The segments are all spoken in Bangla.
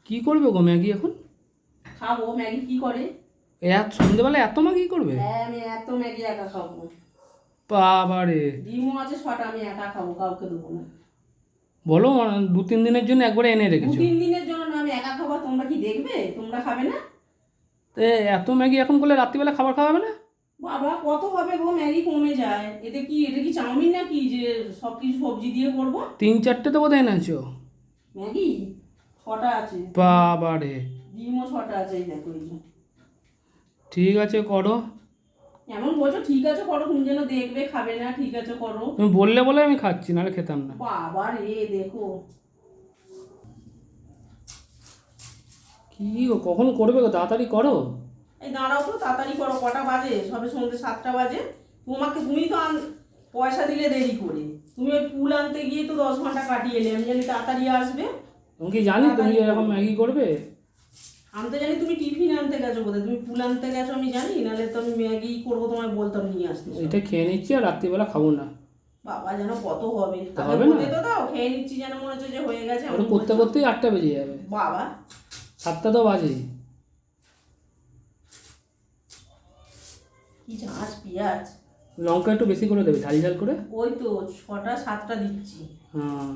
কি করবে গো ম্যাগি এখন? খাবো। ম্যাগি কি করে? সন্ধ্যেবেলা এত ম্যাগি করবে? হ্যাঁ, আমি এত ম্যাগি একা খাবো। বাবারে, ডিমও আছে 6টা, আমি একা খাবো, কাউকে দেবো না। বলো 2-3 দিনের জন্য একবারে এনে রেখেছো? 2-3 দিনের জন্য না, আমি একা খাবো। তোমরা কি দেখবে? তোমরা খাবে না? তো এত ম্যাগি এখন করলে রাত্রিবেলা খাবার খাওয়া হবে না? বাবা, কত হবে গো? ম্যাগি কমে যায়। এটা কি চাউমিন নাকি যে সব কিছু সবজি দিয়ে করবো? 3-4টে তো বোধহয় এনেছো। ম্যাগি 6টা আছে। বাবারে, ডিমও 6টা আছে, এই দেখো এই যে। ঠিক আছে করো। এমন বলছো ঠিক আছে করো, তুমি যেন দেখবে খাবে না। ঠিক আছে করো। তুমি বললে বলে আমি খাচ্ছি, নাহলে খেতাম না। বাবা রে, দেখো। কি গো, কখন করবে গো? তাড়াতাড়ি করো। এই দাঁড়াও তো, তাড়াতাড়ি করো। কটা বাজে? সবে সন্ধ্যে 7টা বাজে। তুমি তো পয়সা দিলে দেরি করে। তুমি ওই ফুল আনতে গিয়ে তো 10 ঘন্টা কাটিয়ে এলে। আমি জানি তাড়াতাড়ি আসবে। তুমি কি জানি তুমি যে এরকম ম্যাগি করবে? আমি তো জানি তুমি টিফিন আনতে গেছো বোধহয়। তুমি ফুল আনতে গেছো আমি জানি, নাহলে তো আমি ম্যাগি করবো তোমায় বলতাম নিয়ে আসতে। এটা খেয়ে নিচ্ছি আর রাত্রিবেলা খাবো না। বাবা, যেন কত হবে? হবে না? তো দাও, খেয়ে নিচ্ছি, যেন মনে হচ্ছে যে হয়ে গেছে। ওটা করতে করতেই 8টা বেজে যাবে। বাবা, 7টা তো বাজে। কি ঝাঁজ পেঁয়াজ! লঙ্কা একটু বেশি করে দেবে, ঝাল ঝাল করে। ওই তো 6টা 7টা দিচ্ছি। হ্যাঁ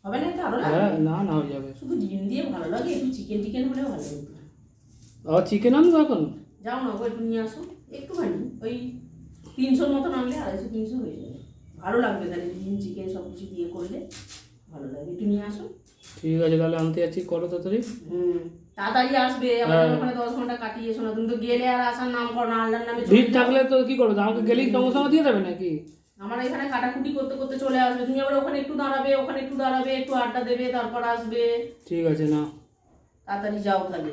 হবে না? এটা আরো হ্যাঁ, লাগবে? না না হয়ে যাবে। শুধু ডিম দিয়ে ভালো লাগে, একটু চিকেন হলে ভালো লাগে। আবার চিকেন আনবো এখন? যাও না গো, একটু নিয়ে আসো। একটুখানি ওই 300 মতন আনলে, 250-300 হয়ে যাবে। ভালো লাগবে তাহলে, ডিম চিকেন সব কিছু দিয়ে করলে ভালো লাগবে। একটু নিয়ে আসো। ঠিক আছে, তাহলে আনতে যাচ্ছি, করো তাড়াতাড়ি। তাড়াতাড়ি আসবে। আবার ওখানে 10 ঘন্টা কাটিয়ে এসো না। তুমি তো গেলে আর আসার নাম করো না, আল্লাহর নামে চলে ভিড় যাও। থাকলে তো কি করবে? আমাকে গেলেই সঙ্গে সঙ্গে দিয়ে দেবে নাকি? আমার এখানে কাটাকুটি করতে করতে চলে আসবে। তুমি আবার ওখানে একটু দাঁড়াবে, ওখানে একটু দাঁড়াবে, একটু আড্ডা দেবে, তারপর আসবে। ঠিক আছে, না তাড়াতাড়ি যাও তাহলে।